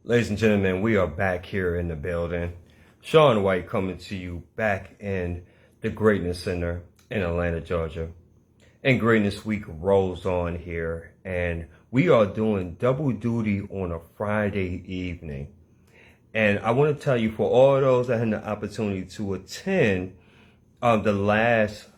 Ladies and gentlemen, we are back here in the building. Sean White coming to you back in the Greatness Center in Atlanta, Georgia. And Greatness Week rolls on here, and we are doing double duty on a Friday evening. And I want to tell you, for all those that had the opportunity to attend the last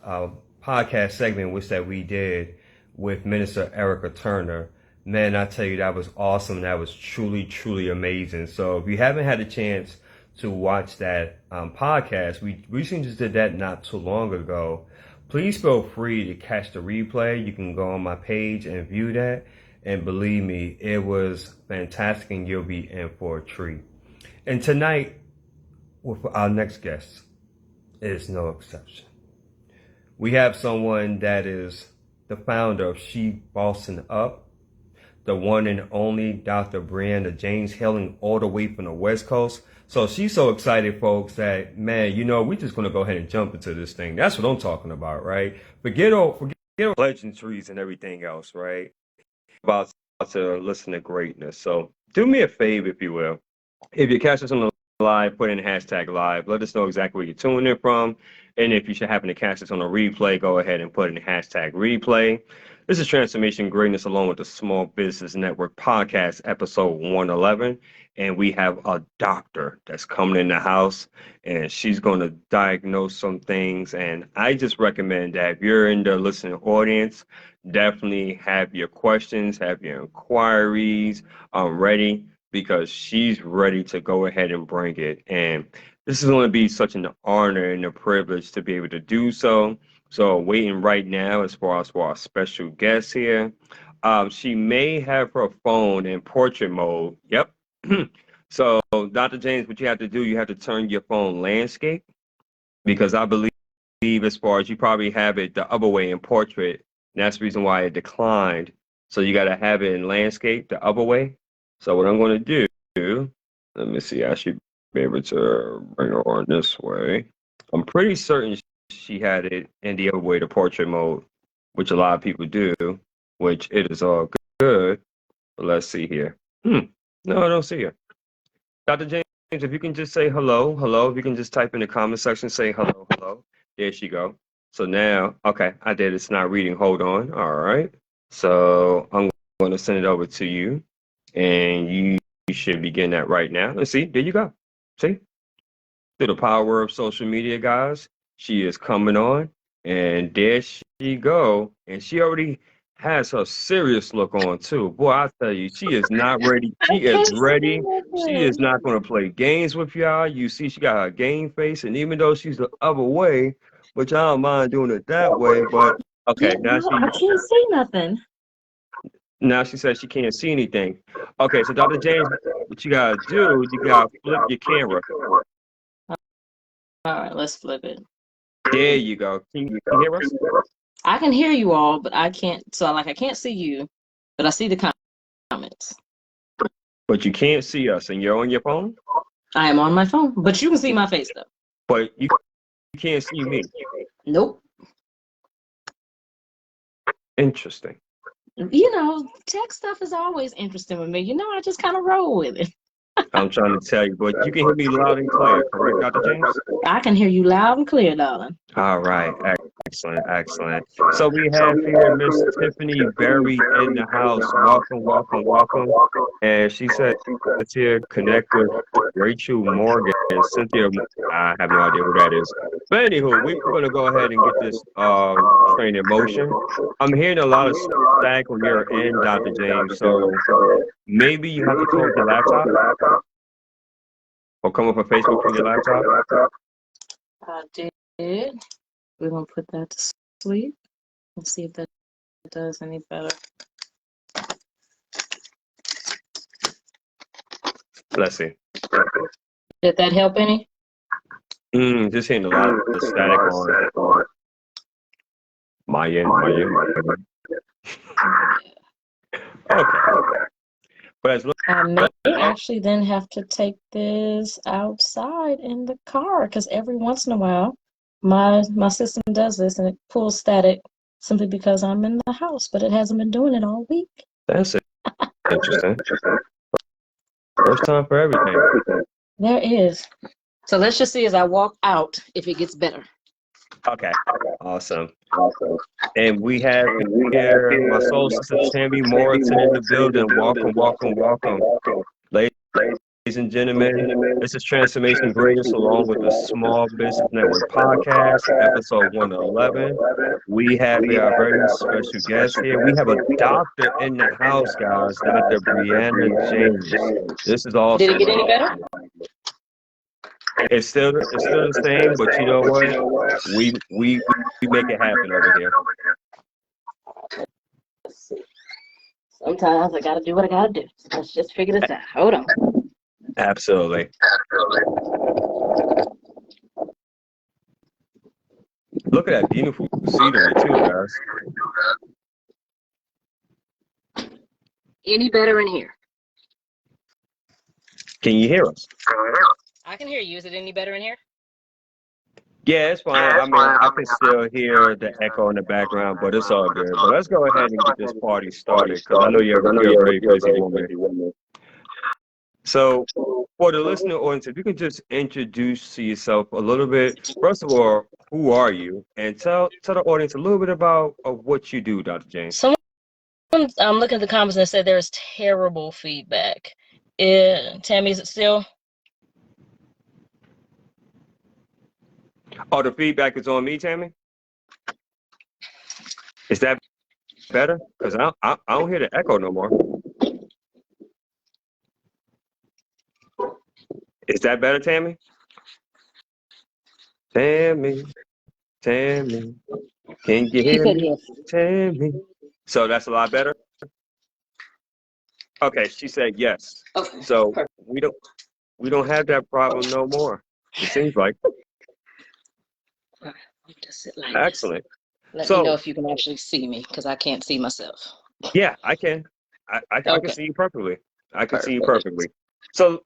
podcast segment, which that we did with Minister Erica Turner, man, I tell you, that was awesome. That was truly, truly amazing. So if you haven't had a chance to watch that podcast, we recently just did that not too long ago. Please feel free to catch the replay. You can go on my page and view that. And believe me, it was fantastic, and you'll be in for a treat. And tonight, with our next guest, is no exception. We have someone that is the founder of She Bossing Up, the one and only DrBreanna James, hailing all the way from the West Coast. So she's so excited, folks, that, man, we're just going to go ahead and jump into this thing. That's what I'm talking about, right? Forget all legendaries and everything else, right? About to listen to greatness. So do me a favor, if you will. If you catch us on the live, put in hashtag live. Let us know exactly where you're tuning in from. And if you should happen to catch us on a replay, go ahead and put in hashtag replay. This is Transformation Greatness along with the Small Business Network podcast, episode 111. And we have a doctor that's coming in the house, and she's going to diagnose some things. And I just recommend that if you're in the listening audience, definitely have your questions, have your inquiries ready, because she's ready to go ahead and bring it. And this is going to be such an honor and a privilege to be able to do so. So waiting right now as far as for our special guest here. She may have her phone in portrait mode. Yep. So Dr. James, what you have to do, you have to turn your phone landscape, because I believe as far as you probably have it the other way in portrait. And that's the reason why it declined. So you got to have it in landscape the other way. So what I'm going to do, let me see, I should be able to bring her on this way. I'm pretty certain she had it in the other way, the portrait mode, which a lot of people do, which it is all good. But let's see here. No, I don't see her. Dr. James, if you can just say hello, hello. If you can just type in the comment section, say hello, hello. There she go. So now, okay, I did. It's not reading. Hold on. All right. So I'm going to send it over to you. And you should be getting that right now. Let's see. There you go. See? Through the power of social media, guys, she is coming on. And there she go. And she already has her serious look on, too. Boy, I tell you, she is not ready. She is ready. She is not going to play games with y'all. You see, she got her game face. And even though she's the other way, which I don't mind doing it that way, but okay. Now I can't see nothing. Now she says she can't see anything. Okay, so Dr. James, what you gotta do, you gotta flip your camera. All right, let's flip it. There you go. Can you hear us? I can hear you all, but I can't. So I can't see you, but I see the comments. But you can't see us, and you're on your phone? I am on my phone, but you can see my face though. But you can't see me. Nope. Interesting. Tech stuff is always interesting with me. I just kind of roll with it. I'm trying to tell you, but you can hear me loud and clear, correct, Dr. James? I can hear you loud and clear, darling. All right, excellent, excellent. So we have here Miss Tiffany Berry in the house. Welcome, welcome, welcome. And she said, let's here connect with Rachel Morgan and Cynthia. I have no idea who that is. But anywho, we're going to go ahead and get this train in motion. I'm hearing a lot of static on your end, Dr. James. So maybe you have to close your laptop or come up on Facebook from your laptop. I did. We're going to put that to sleep. Let's see if that does any better. Let's see. Did that help any? Just hearing a lot of static on my end. Okay. But as I may actually then have to take this outside in the car, because every once in a while my system does this and it pulls static simply because I'm in the house, but it hasn't been doing it all week. That's interesting. First time for everything. There is. So let's just see as I walk out if it gets better. Okay, awesome. And we have here my soul sister Tammy Morrison in the building. Welcome, welcome, welcome. Ladies and gentlemen, this is Transformation Greatness along with the Small Business Network podcast, episode 111. We have a very special guest here. We have a doctor in the house, guys, DrBreanna James. This is Did awesome it get right any here. better? It's still the same, but you know what? We make it happen over here. Let's see. Sometimes I gotta do what I gotta do. Let's just figure this out. Hold on. Absolutely. Look at that beautiful scenery too, guys. Any better in here? Can you hear us? I can hear you. Is it any better in here? Yeah, it's fine. I mean, I can still hear the echo in the background, but it's all good. But let's go ahead and get this party started because I know you're a very busy woman. So, for the listener audience, if you can just introduce yourself a little bit. First of all, who are you? And tell the audience a little bit about what you do, Dr. James. Someone looking at the comments and said there's terrible feedback. Tammy, is it still? Oh, the feedback is on me, Tammy? Is that better? Because I don't hear the echo no more. Is that better, Tammy? Tammy, can you hear me? Yes. Tammy. So that's a lot better? Okay, she said yes. Okay. So Perfect. we don't have that problem no more. It seems like. Just sit like Excellent. this. Let me know if you can actually see me because I can't see myself. Yeah, I can. I can see you perfectly. I can see you perfectly. So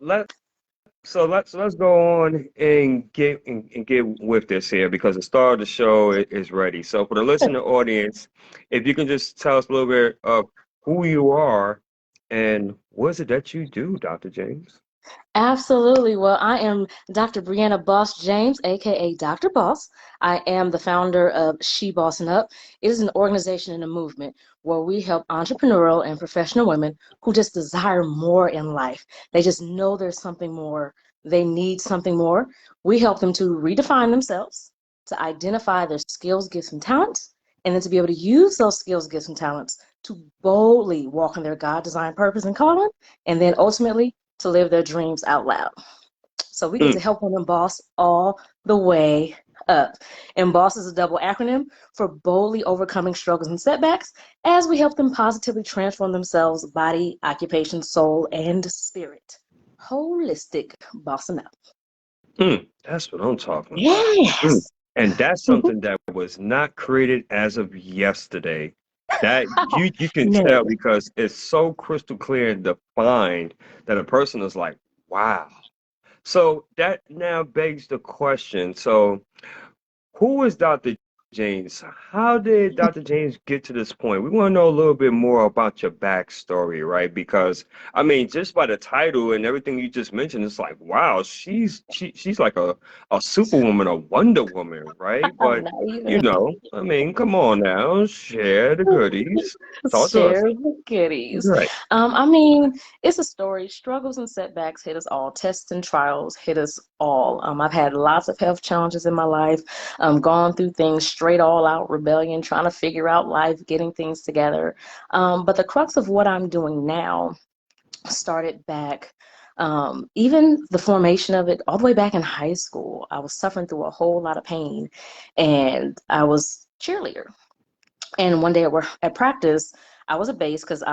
let's go on and get with this here because the star of the show is ready. So for the listener audience, if you can just tell us a little bit of who you are and what is it that you do, Dr. James? Absolutely. Well, I am DrBreanna Boss James, aka Dr. Boss. I am the founder of She Bossing Up. It is an organization and a movement where we help entrepreneurial and professional women who just desire more in life. They just know there's something more. They need something more. We help them to redefine themselves, to identify their skills, gifts, and talents, and then to be able to use those skills, gifts, and talents to boldly walk in their God-designed purpose and calling, and then ultimately to live their dreams out loud. So we get to help women boss all the way up. And BOSS is a double acronym for boldly overcoming struggles and setbacks as we help them positively transform themselves, body, occupation, soul, and spirit. Holistic bossing up. That's what I'm talking about. Yes. And that's something that was not created as of yesterday. That you can tell because it's so crystal clear and defined that a person is like, wow. So that now begs the question. So who is Dr. James? How did Dr. James get to this point? We want to know a little bit more about your backstory, right? Because I mean, just by the title and everything you just mentioned, it's like, wow, she's like a superwoman, a Wonder Woman, right? But you know, I mean, come on now, share the goodies. Talk to us. Share the goodies. Right. I mean, it's a story. Struggles and setbacks hit us all. Tests and trials hit us all. I've had lots of health challenges in my life. Gone through things straight all out rebellion, trying to figure out life, getting things together. But the crux of what I'm doing now started back, even the formation of it all the way back in high school. I was suffering through a whole lot of pain and I was cheerleader. And one day at practice, I was a base because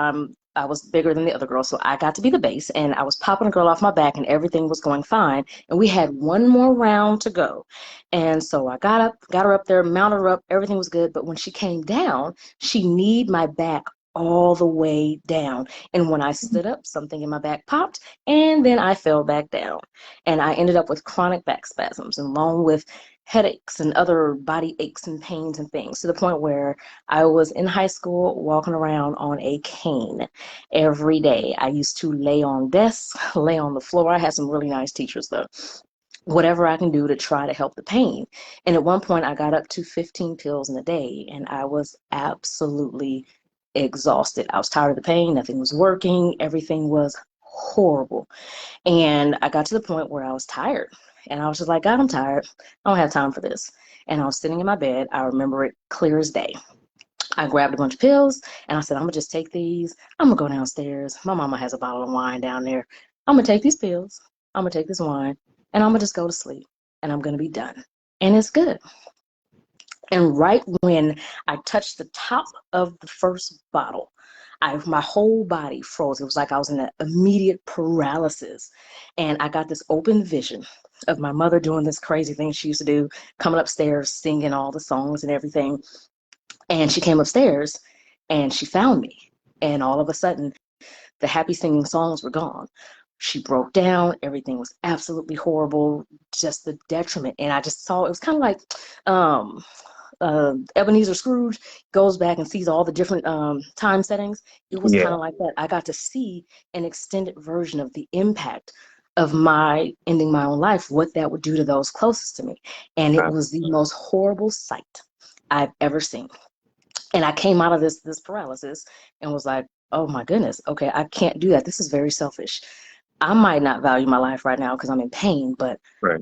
I was bigger than the other girls, so I got to be the base, and I was popping a girl off my back, and everything was going fine. And we had one more round to go, and so I got her up there, mounted her up, everything was good. But when she came down, she kneed my back all the way down, and when I stood up, something in my back popped, and then I fell back down, and I ended up with chronic back spasms, and along with headaches and other body aches and pains and things, to the point where I was in high school walking around on a cane every day. I used to lay on desks, lay on the floor. I had some really nice teachers though. Whatever I can do to try to help the pain. And at one point, I got up to 15 pills in a day, and I was absolutely exhausted. I was tired of the pain. Nothing was working. Everything was horrible. And I got to the point where I was tired. And I was just like, God, I'm tired. I don't have time for this. And I was sitting in my bed. I remember it clear as day. I grabbed a bunch of pills and I said, I'm gonna just take these. I'm gonna go downstairs. My mama has a bottle of wine down there. I'm gonna take these pills. I'm gonna take this wine and I'm gonna just go to sleep and I'm gonna be done. And it's good. And right when I touched the top of the first bottle, my whole body froze. It was like I was in an immediate paralysis. And I got this open vision of my mother doing this crazy thing she used to do, coming upstairs, singing all the songs and everything. And she came upstairs and she found me. And all of a sudden, the happy singing songs were gone. She broke down. Everything was absolutely horrible, just the detriment. And I just saw it was kind of like Ebenezer Scrooge goes back and sees all the different time settings. It was kind Yeah. of like that. I got to see an extended version of the impact of my ending my own life, what that would do to those closest to me. And it was the most horrible sight I've ever seen. And I came out of this paralysis and was like, oh my goodness, okay, I can't do that. This is very selfish. I might not value my life right now because I'm in pain, but Right.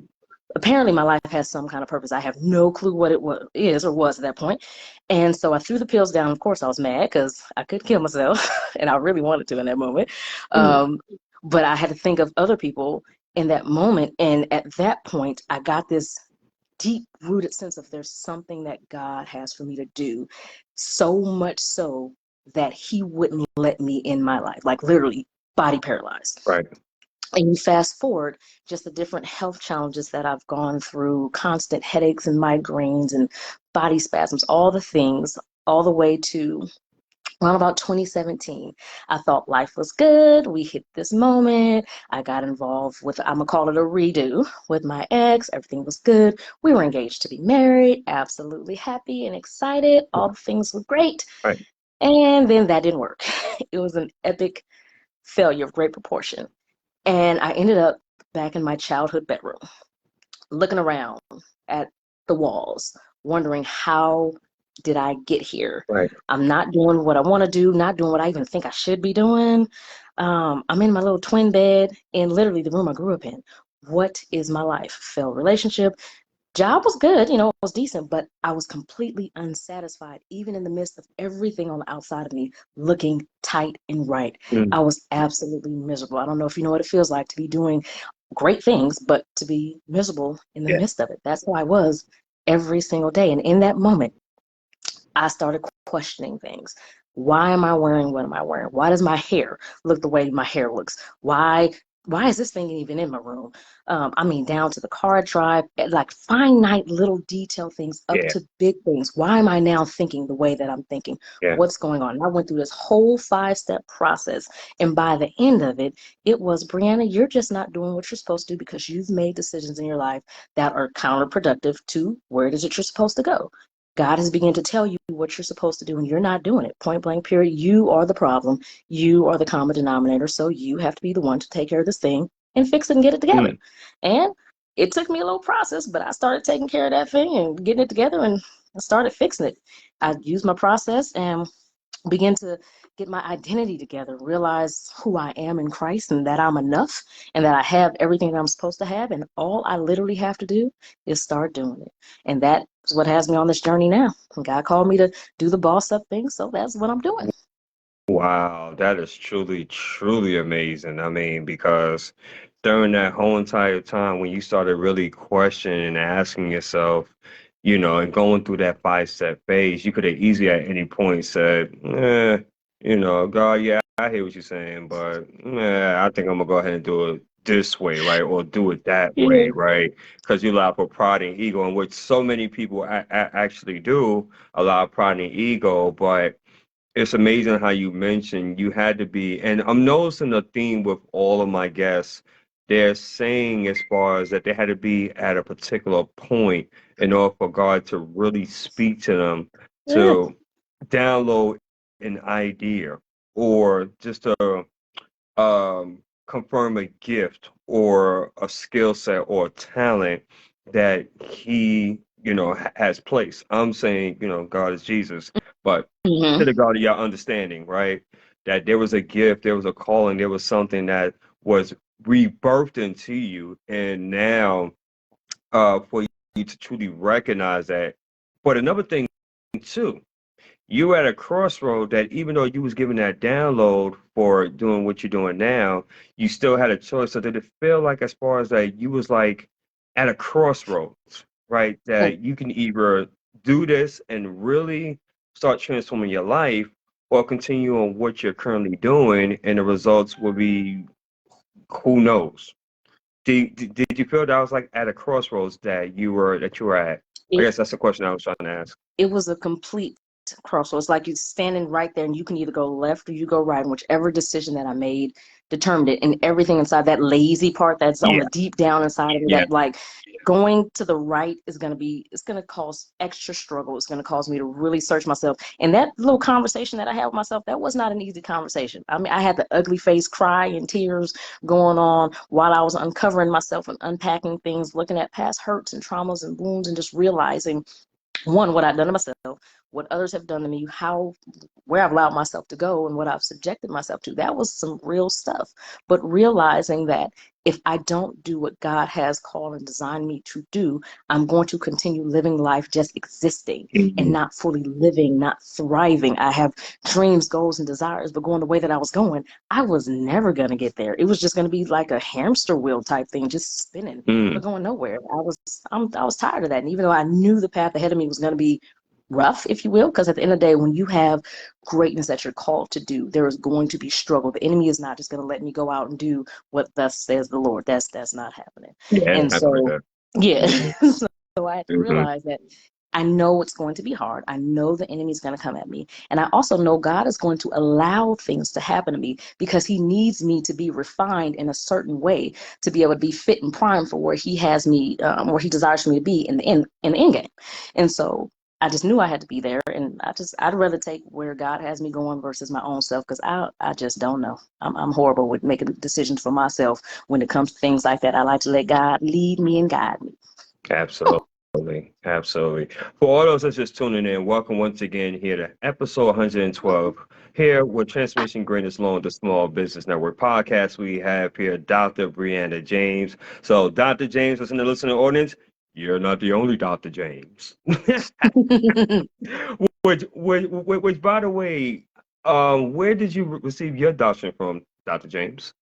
apparently my life has some kind of purpose. I have no clue what is or was at that point. And so I threw the pills down. Of course, I was mad because I could kill myself and I really wanted to in that moment. Mm. But I had to think of other people in that moment. And at that point, I got this deep rooted sense of there's something that God has for me to do, so much so that He wouldn't let me in my life, like literally body paralyzed. Right. And you fast forward just the different health challenges that I've gone through, constant headaches and migraines and body spasms, all the things, all the way to around about 2017. I thought life was good. We hit this moment. I got involved with, I'm going to call it a redo with my ex. Everything was good. We were engaged to be married, absolutely happy and excited. All the things were great. Right. And then that didn't work. It was an epic failure of great proportion. And I ended up back in my childhood bedroom, looking around at the walls, wondering how did I get here? Right. I'm not doing what I want to do, not doing what I even think I should be doing. I'm in my little twin bed in literally the room I grew up in. What is my life? Failed relationship. Job was good, it was decent, but I was completely unsatisfied, even in the midst of everything on the outside of me looking tight and right. Mm. I was absolutely miserable. I don't know if you know what it feels like to be doing great things, but to be miserable in the Yeah. midst of it. That's who I was every single day. And in that moment, I started questioning things. Why am I wearing what am I wearing? Why does my hair look the way my hair looks? Why is this thing even in my room? I mean, down to the car drive, like finite little detail things up Yeah. to big things. Why am I now thinking the way that I'm thinking? Yeah. What's going on? And I went through this whole 5-step process. And by the end of it, it was, Brianna, you're just not doing what you're supposed to do because you've made decisions in your life that are counterproductive to where it is that you're supposed to go. God has begun to tell you what you're supposed to do, and you're not doing it. Point blank, period. You are the problem. You are the common denominator. So you have to be the one to take care of this thing and fix it and get it together. Mm. And it took me a little process, but I started taking care of that thing and getting it together and I started fixing it. I used my process and begin to get my identity together, realize who I am in Christ and that I'm enough and that I have everything that I'm supposed to have. And all I literally have to do is start doing it. And that is what has me on this journey now. And God called me to do the boss up thing. So that's what I'm doing. Wow, that is truly, truly amazing. I mean, because during that whole entire time when you started really questioning and asking yourself, and going through that 5-step phase, you could have easily at any point said, God, yeah, I hear what you're saying, but I think I'm gonna go ahead and do it this way, right? Or do it that Yeah. way, right? Because you allow for pride and ego, and which so many people actually do allow pride and ego, but it's amazing how you mentioned you had to be, and I'm noticing a theme with all of my guests. they're saying as far as that they had to be at a particular point in order for God to really speak to them, Yeah. to download an idea or just to confirm a gift or a skill set or talent that he, has placed. I'm saying, God is Jesus, but to Hmm. the God of your understanding, right? That there was a gift, there was a calling, there was something that was rebirthed into you, and now for you to truly recognize that. But another thing too, you at a crossroad that even though you was given that download for doing what you're doing now, you still had a choice. So did it feel like as far as that you was like at a crossroads, right? That you can either do this and really start transforming your life or continue on what you're currently doing and the results will be who knows. Did you feel that was like at a crossroads that you were at? I It guess that's the question I was trying to ask. it was a complete crossroads. Like you're standing right there, and you can either go left or you go right. And whichever decision that I made determined it. And everything inside that lazy part that's on Yeah, the deep down inside of me, yeah. that like going to the right is it's gonna cause extra struggle. It's gonna cause me to really search myself. And that little conversation that I had with myself, that was not an easy conversation. I mean, I had the ugly face cry and tears going on while I was uncovering myself and unpacking things, looking at past hurts and traumas and wounds, and just realizing one, what I've done to myself, what others have done to me, how where I've allowed myself to go and what I've subjected myself to. That was some real stuff. But realizing that if I don't do what God has called and designed me to do, I'm going to continue living life just existing and Mhm. not fully living, not thriving. I have dreams, goals, and desires, but going the way that I was going, I was never going to get there. It was just going to be like a hamster wheel type thing, just spinning, but Mm. going nowhere. I was tired of that. And even though I knew the path ahead of me was going to be rough, if you will, because at the end of the day, when you have greatness that you're called to do, there is going to be struggle. The enemy is not just going to let me go out and do what thus says the Lord. That's not happening. Yeah, And I heard so, that. yeah, so I had to Hmm. realize that I know it's going to be hard. I know the enemy is going to come at me. And I also know God is going to allow things to happen to me because he needs me to be refined in a certain way to be able to be fit and primed for where he has me, where he desires for me to be in the end game. And so I just knew I had to be there. And I'd rather take where God has me going versus my own self because I just don't know. I'm horrible with making decisions for myself when it comes to things like that. I like to let God lead me and guide me. Absolutely. Absolutely. For all those that's just tuning in, welcome once again here to episode 112. Here with Transmission Greatness Loan, the Small Business Network podcast. We have here Dr. Breanna James. So, Dr. James, was in the listening audience. You're not the only Dr. James. Which, by the way, where did you receive your doctorate from, Dr. James?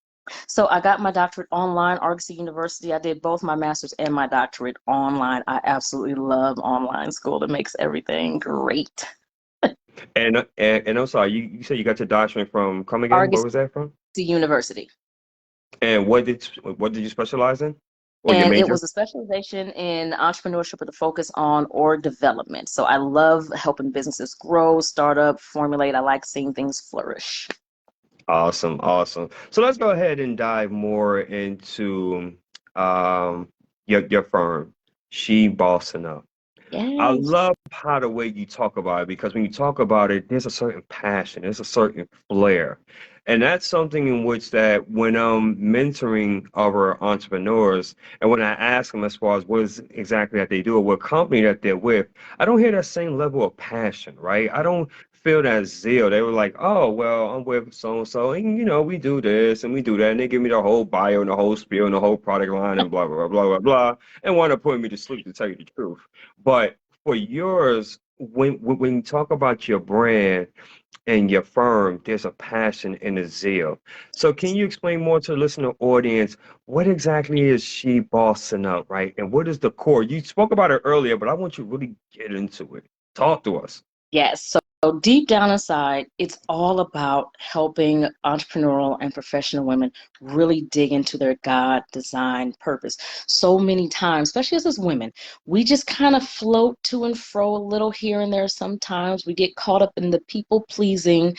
So I got my doctorate online, Argosy University. I did both my master's and my doctorate online. I absolutely love online school. It makes everything great. And I'm sorry, you said you got your doctorate from, come again? Where Argosy was that from? University. And what did you specialize in? Or your And it major? was a specialization in entrepreneurship with a focus on org development. So I love helping businesses grow, start up, formulate. I like seeing things flourish. Awesome, awesome. So let's go ahead and dive more into um your firm, She Bossing Up. I Yes. love how the way you talk about it because when you talk about it, there's a certain passion, there's a certain flair. And that's something in which that when I'm mentoring other entrepreneurs and when I ask them as far as what is exactly that they do or what company that they're with, I don't hear that same level of passion, right? I don't feel that zeal. They were like, oh, well, I'm with so and so, and we do this and we do that. And they give me the whole bio and the whole spiel and the whole product line and blah, blah, blah, blah, blah, blah, and want to put me to sleep to tell you the truth. But for yours, when you talk about your brand and your firm, there's a passion and a zeal. So can you explain more to the listener audience, what exactly is She Bossing Up, right? And what is the core? You spoke about it earlier, but I want you to really get into it. Talk to us. Yes. deep down inside, it's all about helping entrepreneurial and professional women really dig into their God designed purpose. So many times, especially as women, we just kind of float to and fro a little here and there. Sometimes we get caught up in the people pleasing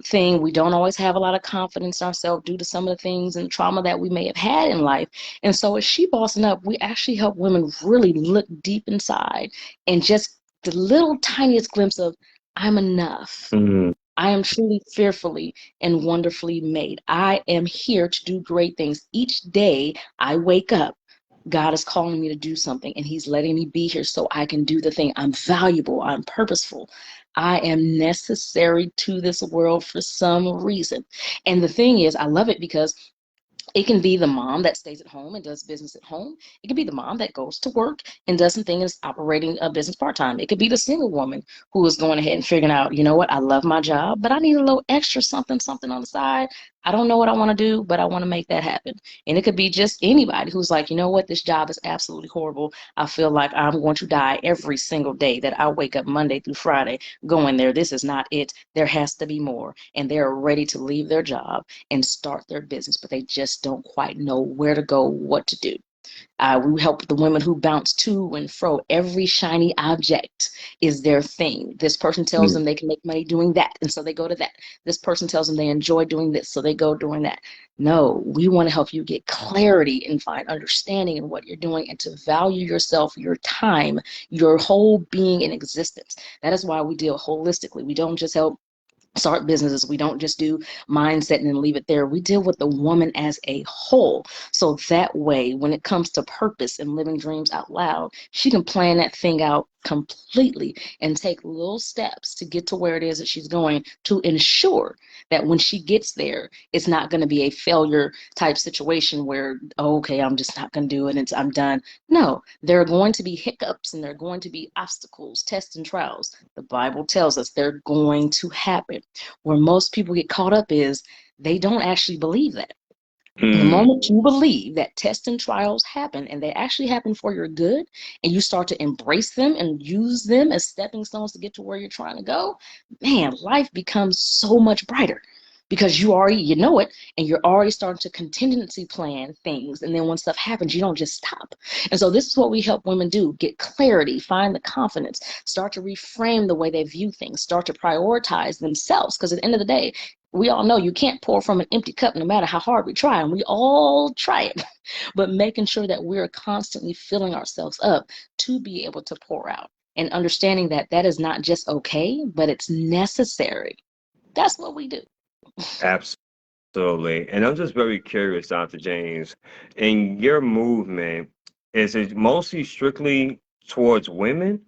thing. We don't always have a lot of confidence in ourselves due to some of the things and trauma that we may have had in life. And so, as She Bossing Up, we actually help women really look deep inside and just the little tiniest glimpse of I'm enough. Mhm. I am truly fearfully and wonderfully made. I am here to do great things. Each day I wake up, God is calling me to do something, and He's letting me be here so I can do the thing. I'm valuable. I'm purposeful. I am necessary to this world for some reason. And the thing is, I love it because it can be the mom that stays at home and does business at home. It could be the mom that goes to work and does some things operating a business part-time. It could be the single woman who is going ahead and figuring out, you know what, I love my job, but I need a little extra something on the side. I don't know what I want to do, but I want to make that happen. And it could be just anybody who's like, you know what, this job is absolutely horrible. I feel like I'm going to die every single day that I wake up Monday through Friday going there. This is not it. There has to be more. And they're ready to leave their job and start their business, but they just don't quite know where to go, what to do. We help the women who bounce to and fro. Every shiny object is their thing. This person tells them they can make money doing that, and so they go to that. This person tells them they enjoy doing this, so they go doing that. No, we want to help you get clarity and find understanding in what you're doing and to value yourself, your time, your whole being in existence. That is why we deal holistically. We don't just help start businesses. We don't just do mindset and then leave it there. We deal with the woman as a whole. So that way, when it comes to purpose and living dreams out loud, she can plan that thing out completely and take little steps to get to where it is that she's going to ensure that when she gets there, it's not going to be a failure type situation where, oh, okay, I'm just not going to do it and I'm done. No, there are going to be hiccups and there are going to be obstacles, tests, and trials. The Bible tells us they're going to happen. Where most people get caught up is they don't actually believe that. The Mm. moment you believe that tests and trials happen and they actually happen for your good, and you start to embrace them and use them as stepping stones to get to where you're trying to go, man, life becomes so much brighter because you know it, and you're already starting to contingency plan things. And then when stuff happens, you don't just stop. And so this is what we help women do: get clarity, find the confidence, start to reframe the way they view things, start to prioritize themselves. Because at the end of the day, we all know you can't pour from an empty cup no matter how hard we try, and we all try it. But making sure that we're constantly filling ourselves up to be able to pour out, and understanding that that is not just okay, but it's necessary. That's what we do. Absolutely. And I'm just very curious, Dr. James, in your movement, is it mostly strictly towards women?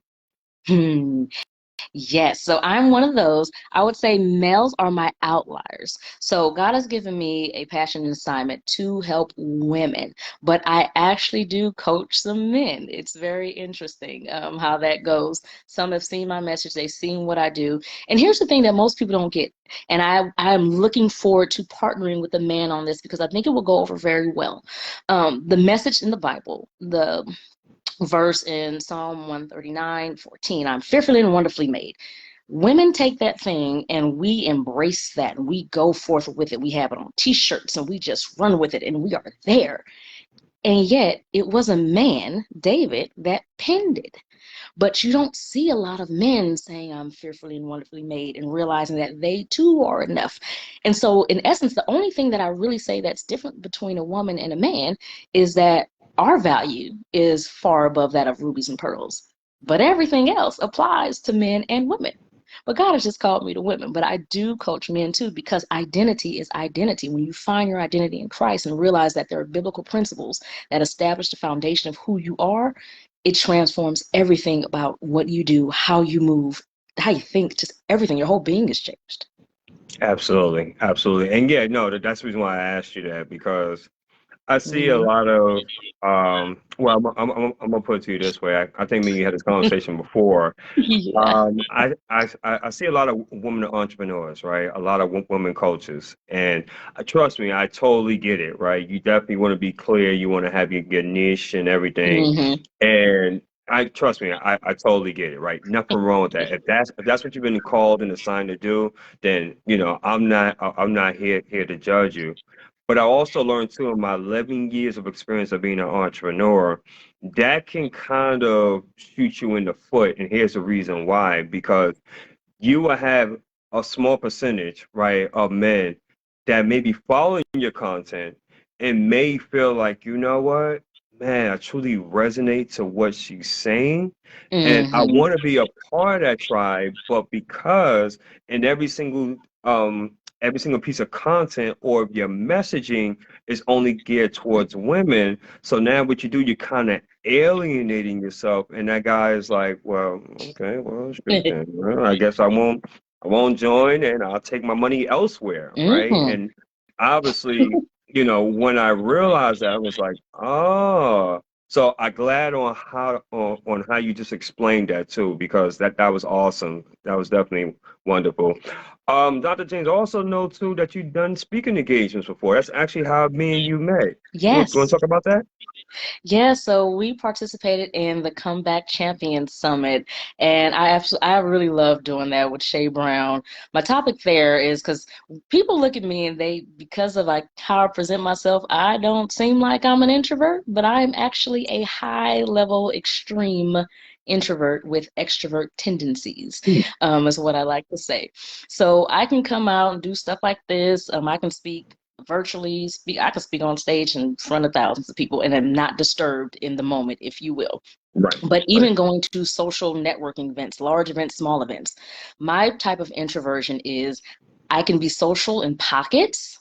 Hmm. Yes, so I'm one of those. I would say males are my outliers. So God has given me a passion and assignment to help women, but I actually do coach some men. It's very interesting how that goes. Some have seen my message, they've seen what I do. And here's the thing that most people don't get. And I'm looking forward to partnering with a man on this because I think it will go over very well. The message in the Bible, the verse in Psalm 139:14, I'm fearfully and wonderfully made. Women take that thing and we embrace that and we go forth with it. We have it on t-shirts and we just run with it and we are there. And yet it was a man, David, that penned it. But you don't see a lot of men saying, I'm fearfully and wonderfully made, and realizing that they too are enough. And so, in essence, the only thing that I really say that's different between a woman and a man is that our value is far above that of rubies and pearls. But everything else applies to men and women. But God has just called me to women. But I do coach men too, because identity is identity. When you find your identity in Christ and realize that there are biblical principles that establish the foundation of who you are, it transforms everything about what you do, how you move, how you think, just everything. Your whole being is changed. Absolutely. Absolutely. And yeah, no, that's the reason why I asked you that, because I see a Mhm. lot of, well, I'm gonna put it to you this way. I think me and you had this conversation before. Yeah. I see a lot of women entrepreneurs, right? A lot of women coaches, and trust me, I totally get it, right? You definitely want to be clear. You want to have your niche and everything. Hmm. And I trust me, I totally get it, right? Nothing wrong with that. If that's what you've been called and assigned to do, then I'm not here to judge you. But I also learned too in my 11 years of experience of being an entrepreneur, that can kind of shoot you in the foot. And here's the reason why, because you will have a small percentage, right, of men that may be following your content and may feel like, you know what, man, I truly resonate to what she's saying. And I Hmm. want to be a part of that tribe, but because in every single piece of content or your messaging is only geared towards women. So now what you do, you're kind of alienating yourself. And that guy is like, well, okay, well, shoot then. Well, I guess I won't join and I'll take my money elsewhere, right? Hmm. And obviously, when I realized that, I was like, oh. So I glad on how you just explained that too, because that was awesome. That was definitely wonderful. Dr. James, I also know too that you've done speaking engagements before. That's actually how me and you met. You want to Yes. talk about that? Yeah, so we participated in the Comeback Champions Summit, and I really love doing that with Shay Brown. My topic there is because people look at me and because of like how I present myself, I don't seem like I'm an introvert, but I'm actually a high level extreme introvert with extrovert tendencies, is what I like to say. So I can come out and do stuff like this. I can speak virtually speak. I can speak on stage in front of thousands of people and am not disturbed in the moment, if you will. Right, But right. even going to social networking events, large events, small events, my type of introversion is I can be social in pockets,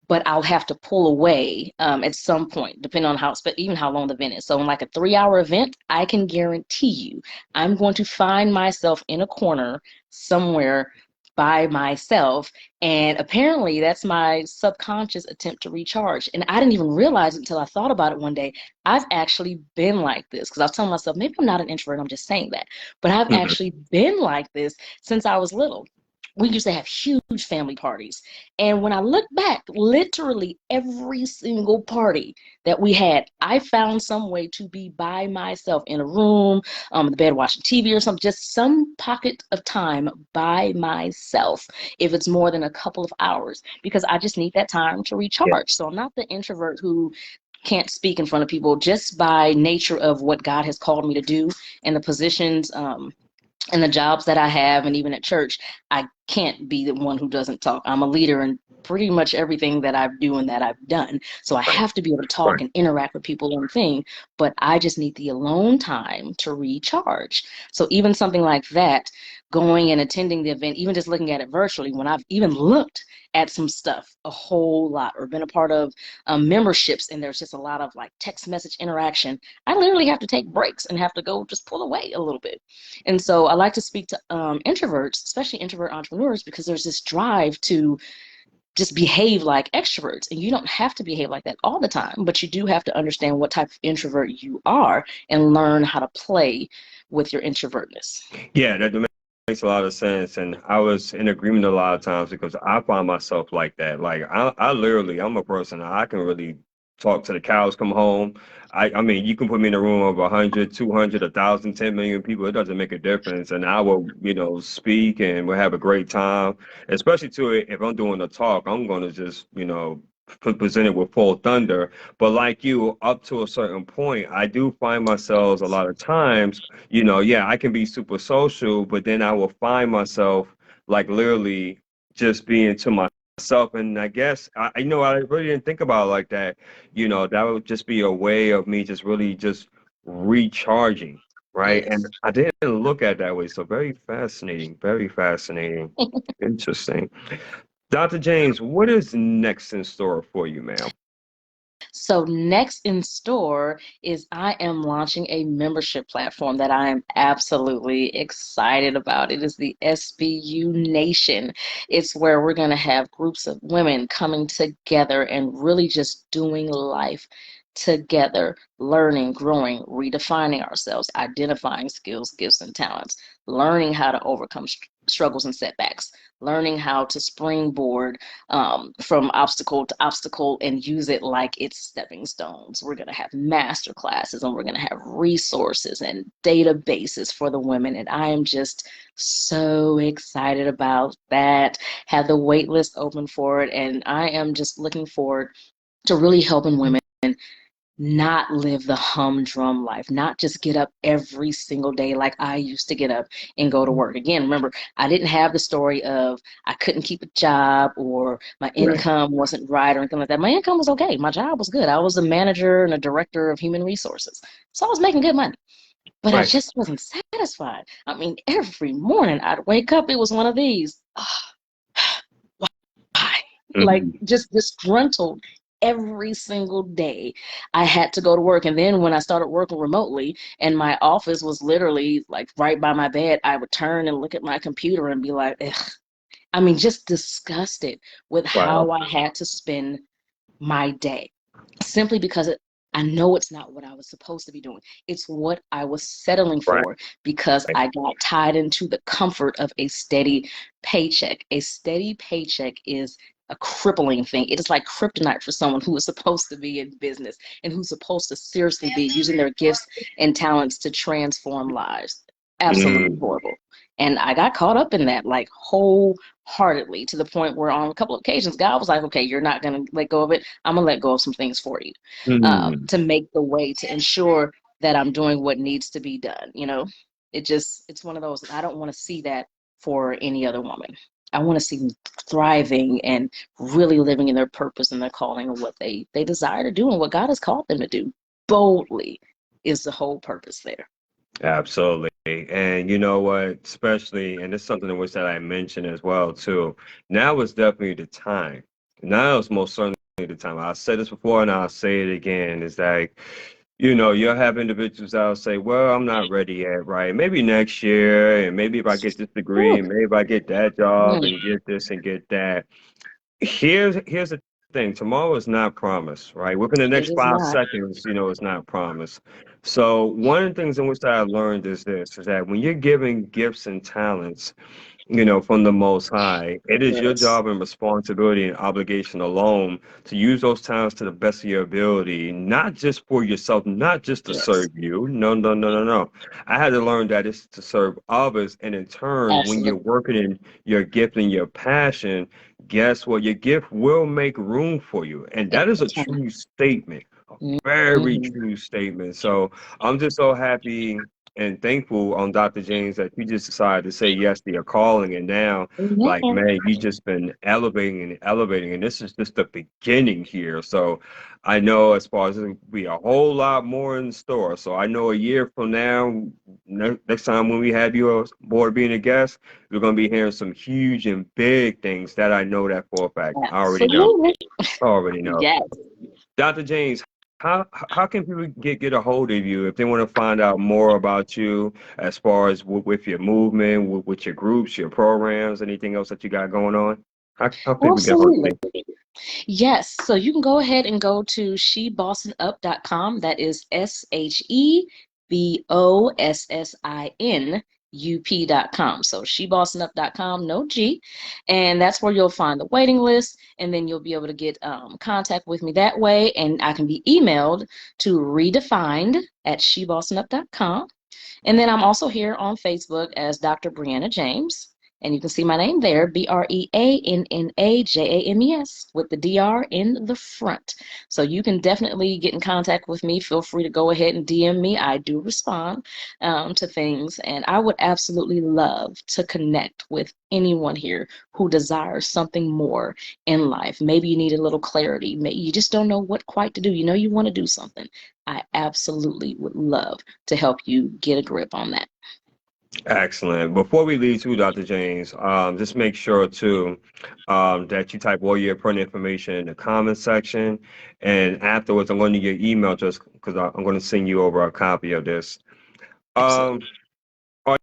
but I'll have to pull away at some point, depending on even how long the event is. So in like a 3 hour event, I can guarantee you I'm going to find myself in a corner somewhere by myself. And apparently that's my subconscious attempt to recharge. And I didn't even realize it until I thought about it one day. I've actually been like this because I was telling myself, maybe I'm not an introvert, I'm just saying that. But I've Mhm. actually been like this since I was little. We used to have huge family parties. And when I look back, literally every single party that we had, I found some way to be by myself in a room, in the bed watching TV or something, just some pocket of time by myself, if it's more than a couple of hours, because I just need that time to Yeah, recharge. So I'm not the introvert who can't speak in front of people just by nature of what God has called me to do and the positions and the jobs that I have, and even at church, I can't be the one who doesn't talk. I'm a leader in pretty much everything that I do and that I've done. So I right, have to be able to talk right. and interact with people and thing, but I just need the alone time to recharge. So even something like that, going and attending the event, even just looking at it virtually, when I've even looked at some stuff a whole lot or been a part of memberships and there's just a lot of like text message interaction, I literally have to take breaks and have to go just pull away a little bit. And so I like to speak to introverts, especially introvert entrepreneurs, because there's this drive to just behave like extroverts. And you don't have to behave like that all the time, but you do have to understand what type of introvert you are and learn how to play with your introvertness. Yeah, that makes a lot of sense. And I was in agreement a lot of times because I find myself like that. Like I literally, I'm a person, I can really talk to the cows come home. I mean, you can put me in a room of 100, 200, 1,000, 10 million people. It doesn't make a difference. And I will, speak and we'll have a great time. Especially too, if I'm doing a talk, I'm going to just, present it with full thunder. But like you, up to a certain point, I do find myself a lot of times yeah, I can be super social, but then I will find myself like literally just being to myself. And I guess I really didn't think about it like that. That would just be a way of me just really just recharging, right? And Yes. I didn't look at it that way. So very fascinating, very fascinating. Interesting. Dr. James, what is next in store for you, ma'am? So next in store is I am launching a membership platform that I am absolutely excited about. It is the SBU Nation. It's where we're going to have groups of women coming together and really just doing life together, learning, growing, redefining ourselves, identifying skills, gifts, and talents, learning how to overcome struggles and setbacks, learning how to springboard from obstacle to obstacle and use it like it's stepping stones. We're going to have master classes and we're going to have resources and databases for the women. And I am just so excited about that. Have the wait list open for it. And I am just looking forward to really helping women not live the humdrum life, not just get up every single day like I used to get up and go to work. Again, remember, I didn't have the story of I couldn't keep a job or my income wasn't right or anything like that. My income was okay. My job was good. I was a manager and a director of human resources. So I was making good money. But I just wasn't satisfied. I mean, every morning I'd wake up, it was one of these. Why? Like just disgruntled every single day. I had to go to work. And then when I started working remotely and my office was literally like right by my bed, I would turn and look at my computer and be like, ugh. I mean, just disgusted with how I had to spend my day simply because I know it's not what I was supposed to be doing. It's what I was settling for because I got tied into the comfort of a steady paycheck. A steady paycheck is a crippling thing. It is like kryptonite for someone who is supposed to be in business and who's supposed to seriously be using their gifts and talents to transform lives. Absolutely horrible. And I got caught up in that like wholeheartedly to the point where on a couple of occasions, God was like, okay, you're not going to let go of it. I'm going to let go of some things for you to make the way to ensure that I'm doing what needs to be done. You know, it's one of those, I don't want to see that for any other woman. I want to see them thriving and really living in their purpose and their calling and what they desire to do and what God has called them to do. Boldly is the whole purpose there. Absolutely. And you know what, especially, and it's something in which that I mentioned as well, too. Now is definitely the time. Now is most certainly the time. I said this before and I'll say it again, is that, you'll have individuals that'll say, well, I'm not ready yet, right? Maybe next year, and maybe if I get this degree, maybe if I get that job and get this and get that. Here's the thing. Tomorrow is not promised, right? Within the It next is five not. seconds, it's not promised. So one of the things in which I learned is this, is that when you're giving gifts and talents, from the Most High, it is your Yes. job and responsibility and obligation alone to use those talents to the best of your ability, not just for yourself, not just to serve Yes. you. No, no, no, no, no. I had to learn that it's to serve others. And in turn, when you're Absolutely. working in your gift and your passion, guess what? Your gift will make room for you. And that is a Every time. true statement, a very Mm-hmm. true statement. So I'm just so happy and thankful on Dr. James that you just decided to say yes to your calling. And now, like, Amen. man, you just been elevating and elevating. And this is just the beginning here. So I know as far as there'll be a whole lot more in store. So I know a year from now, next time when we have you aboard being a guest, we're going to be hearing some huge and big things that I know that for a fact. I already know. Absolutely. I already know. Yes. Dr. James, how can people get a hold of you if they want to find out more about you as far as with your movement, with your groups, your programs, anything else that you got going on? How people get a hold of Absolutely. you? Yes. So you can go ahead and go to shebossonup.com. That is SHEBOSSINUP.com. So shebossonup.com, no G. And that's where you'll find the waiting list. And then you'll be able to get contact with me that way. And I can be emailed to redefined@shebossonup.com. And then I'm also here on Facebook as Dr. Breanna James. And you can see my name there, BreannaJames, with the DR in the front. So you can definitely get in contact with me. Feel free to go ahead and DM me. I do respond to things. And I would absolutely love to connect with anyone here who desires something more in life. Maybe you need a little clarity. Maybe you just don't know what quite to do. You know you want to do something. I absolutely would love to help you get a grip on that. Excellent. Before we leave too, Dr. James, just make sure too that you type all your pertinent information in the comment section. And afterwards, I'm going to get your email just because I'm going to send you over a copy of this. Um, Absolutely. are,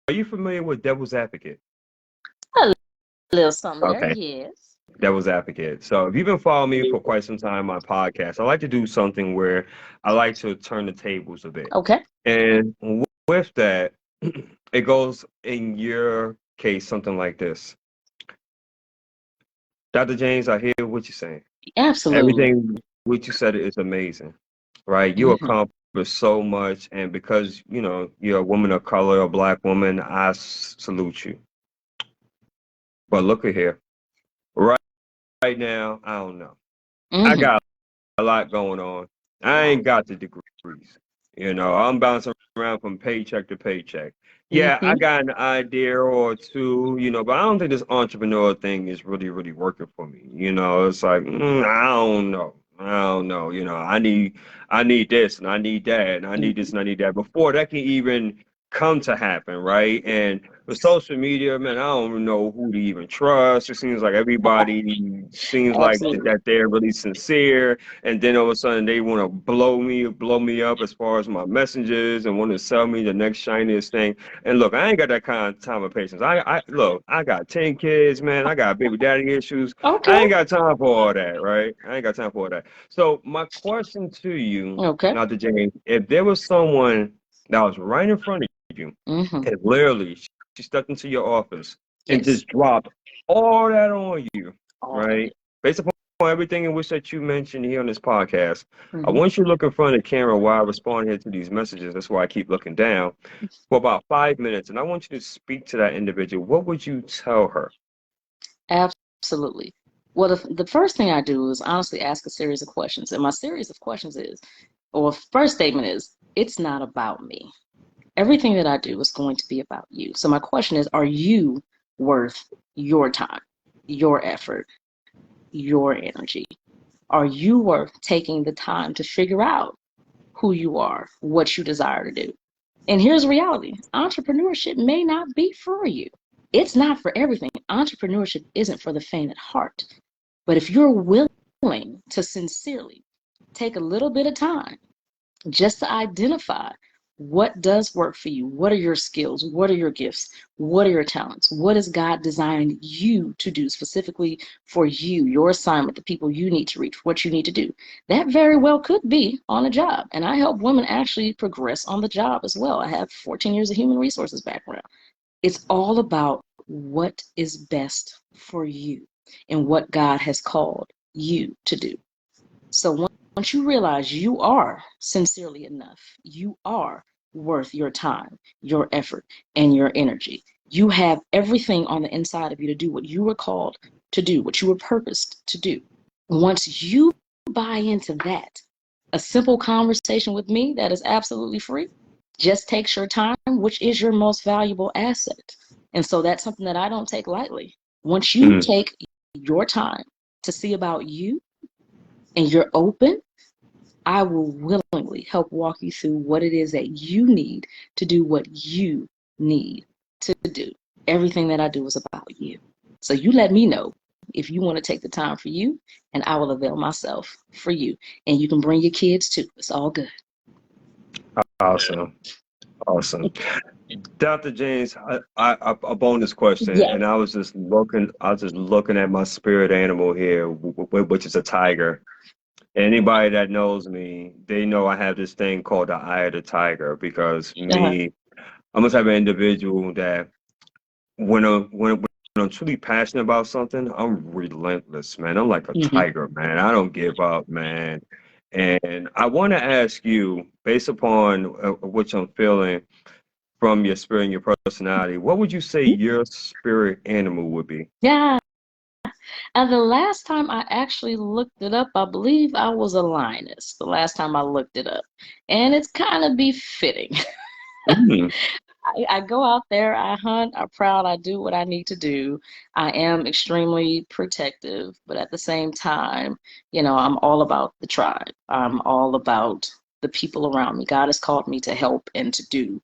are you familiar with Devil's Advocate? A little something there, Okay. yes. Devil's Advocate. So if you've been following me for quite some time on my podcast, I like to do something where I like to turn the tables a bit. Okay. And with that, it goes in your case something like this. Dr. James, I hear what you're saying. Absolutely. Everything what you said is amazing, right? You Hmm. accomplished so much, and because you're a woman of color, a black woman, I salute you. But look at here, right, right now, I don't know. I Hmm. got a lot going on. I ain't got the degrees. I'm bouncing around from paycheck to paycheck. Yeah, I Hmm. got an idea or two, but I don't think this entrepreneur thing is really, really working for me. It's like, I don't know. I don't know. I need this and I need that and I need this and I need that before that can even come to happen, right? And with social media, man, I don't even know who to even trust. It seems like everybody seems like Absolutely. that they're really sincere, and then all of a sudden they want to blow me up as far as my messages and want to sell me the next shiniest thing. And look, I ain't got that kind of time or patience. I look, I got 10 kids, man. I got baby daddy issues. I Okay. ain't got time for all that, right? I ain't got time for all that. So my question to you, Okay. Dr. James, if there was someone that was right in front of you, Hmm. and literally she stepped into your office and Yes. just dropped all that on you, All of right? it. Based upon everything in which that you mentioned here on this podcast, I Hmm. want you to look in front of the camera while I respond here to these messages. That's why I keep looking down for about 5 minutes, and I want you to speak to that individual. What would you tell her? Absolutely. Well, the first thing I do is honestly ask a series of questions. And my series of questions is, or first statement is, it's not about me. Everything that I do is going to be about you. So my question is, are you worth your time, your effort, your energy? Are you worth taking the time to figure out who you are, what you desire to do? And here's reality: entrepreneurship may not be for you. It's not for everything. Entrepreneurship isn't for the faint at heart. But if you're willing to sincerely take a little bit of time just to identify what does work for you, what are your skills, what are your gifts, what are your talents, what has God designed you to do specifically for you, your assignment, the people you need to reach, what you need to do, that very well could be on a job. And I help women actually progress on the job as well. I have 14 years of human resources background. It's all about what is best for you and what God has called you to do. So once you realize you are sincerely enough, you are worth your time, your effort, and your energy. You have everything on the inside of you to do what you were called to do, what you were purposed to do. Once you buy into that, a simple conversation with me that is absolutely free just takes your time, which is your most valuable asset. And so that's something that I don't take lightly. Once you Mm, take your time to see about you and you're open, I will willingly help walk you through what it is that you need to do what you need to do. Everything that I do is about you. So you let me know if you want to take the time for you, and I will avail myself for you. And you can bring your kids too. It's all good. awesome. Awesome. Dr. James, a bonus question, Yes. and I was just looking at my spirit animal here, which is a tiger. Anybody that knows me, they know I have this thing called the eye of the tiger because Uh-huh. I'm the type of individual that when I'm truly passionate about something, I'm relentless, man. I'm like a Hmm. tiger, man. I don't give up, man. And I want to ask you, based upon what I'm feeling from your spirit and your personality, what would you say your spirit animal would be? Yeah. And the last time I actually looked it up, I believe I was a lioness. The last time I looked it up. And it's kind of befitting. Mm, I go out there, I hunt, I prowl, I do what I need to do. I am extremely protective, but at the same time, I'm all about the tribe. I'm all about the people around me. God has called me to help and to do.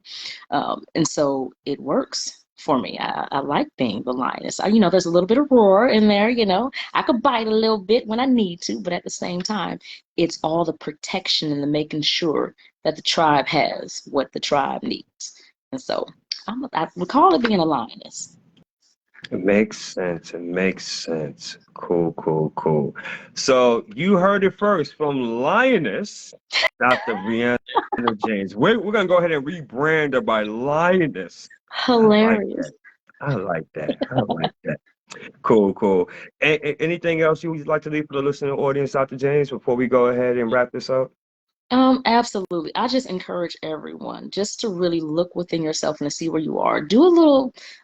And so it works for me. I like being the lioness. There's a little bit of roar in there, I could bite a little bit when I need to, but at the same time, it's all the protection and the making sure that the tribe has what the tribe needs. And so I would call it being a lioness. it makes sense. It makes sense. Cool, cool, cool. So you heard it first from Lioness, Dr. Brianna James. We're gonna go ahead and rebrand her by Lioness. I like Hilarious. that. I like that. I like that. Cool, cool. Anything else you would like to leave for the listening audience, Dr. James, before we go ahead and wrap this up? Absolutely. I just encourage everyone just to really look within yourself and to see where you are. Do a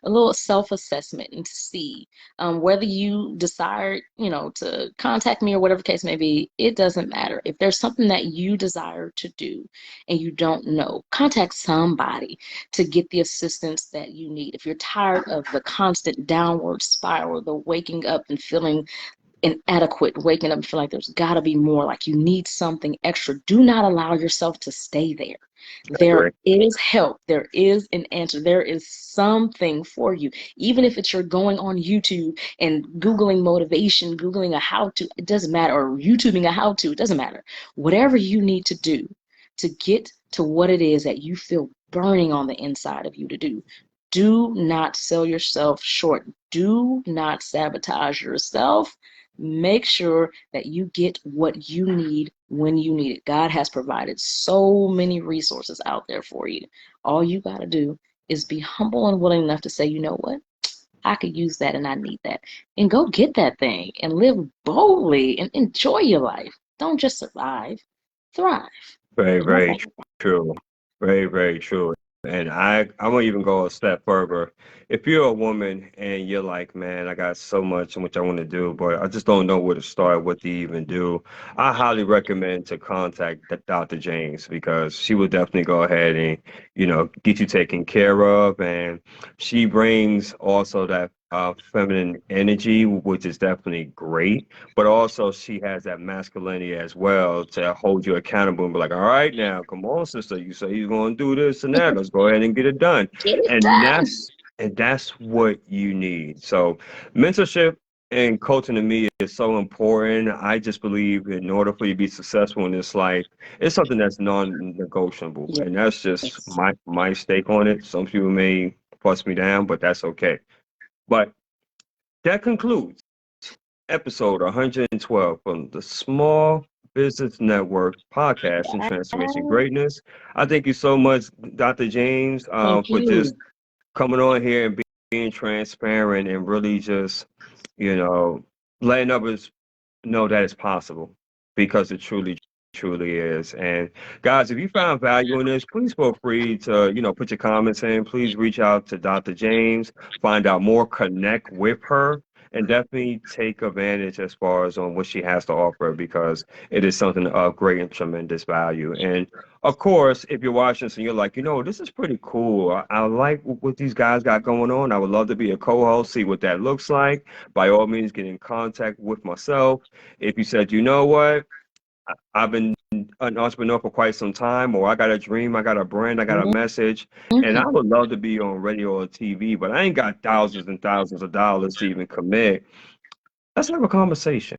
little self-assessment and to see whether you desire, to contact me or whatever the case may be. It doesn't matter. If there's something that you desire to do and you don't know, contact somebody to get the assistance that you need. If you're tired of the constant downward spiral, the waking up and feeling inadequate, waking up and feel like there's got to be more, like you need something extra, do not allow yourself to stay there. I There agree. is help, there is an answer, there is something for you. Even if it's you're going on YouTube and Googling motivation, Googling a how to, it doesn't matter, or YouTubing a how to, it doesn't matter. Whatever you need to do to get to what it is that you feel burning on the inside of you to do, do not sell yourself short. Do not sabotage yourself. Make sure that you get what you need when you need it. God has provided so many resources out there for you. All you got to do is be humble and willing enough to say, you know what? I could use that and I need that. And go get that thing and live boldly and enjoy your life. Don't just survive, thrive. Very, And that's very like, true. Very, very true. And I'm gonna even go a step further. If you're a woman and you're like, man, I got so much in which I want to do, but I just don't know where to start, what to even do, I highly recommend to contact Dr. James because she will definitely go ahead and, get you taken care of. And she brings also that feminine energy, which is definitely great, but also she has that masculinity as well to hold you accountable and be like, all right, now, come on, sister, you say you're going to do this and that. Let's go ahead and get it done. get it And done. that's what you need. So mentorship and coaching to me is so important. I just believe in order for you to be successful in this life, it's something that's non-negotiable. And that's just Yes. my stake on it. Some people may fuss me down, but that's okay. But that concludes episode 112 from the Small Business Network podcast and Transformation Greatness. I thank you so much, Dr. James, Thank for just you. coming on here and being transparent and really just, you know, letting others know that it's possible because it truly is. And guys, if you found value in this, please feel free to, put your comments in. Please reach out to Dr. James, find out more, connect with her, and definitely take advantage as far as on what she has to offer because it is something of great and tremendous value. And of course, if you're watching this and you're like, this is pretty cool. I like what these guys got going on. I would love to be a co-host, see what that looks like. By all means, get in contact with myself. If you said, you know what, I've been an entrepreneur for quite some time, or I got a dream, I got a brand, I got a message, and I Mhm. would love to be on radio or TV, but I ain't got thousands and thousands of dollars to even commit. Let's have a conversation.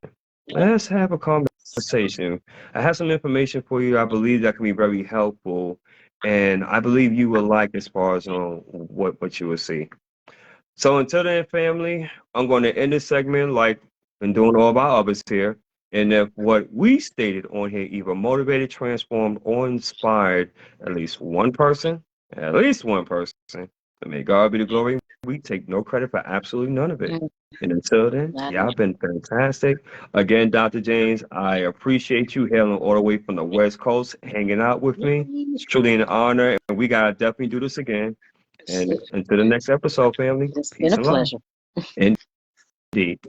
Let's have a conversation. I have some information for you. I believe that can be very helpful, and I believe you will like as far as on what you will see. So until then, family, I'm going to end this segment like been doing all of our others here. And if what we stated on here either motivated, transformed, or inspired at least one person, then may God be the glory. We take no credit for absolutely none of it. Mm, And until then, that y'all is been fantastic. Again, Dr. James, I appreciate you hailing all the way from the West Coast, hanging out with me. It's truly an honor, and we gotta definitely do this again. And until the next episode, family, it's been peace a and love. pleasure. Indeed.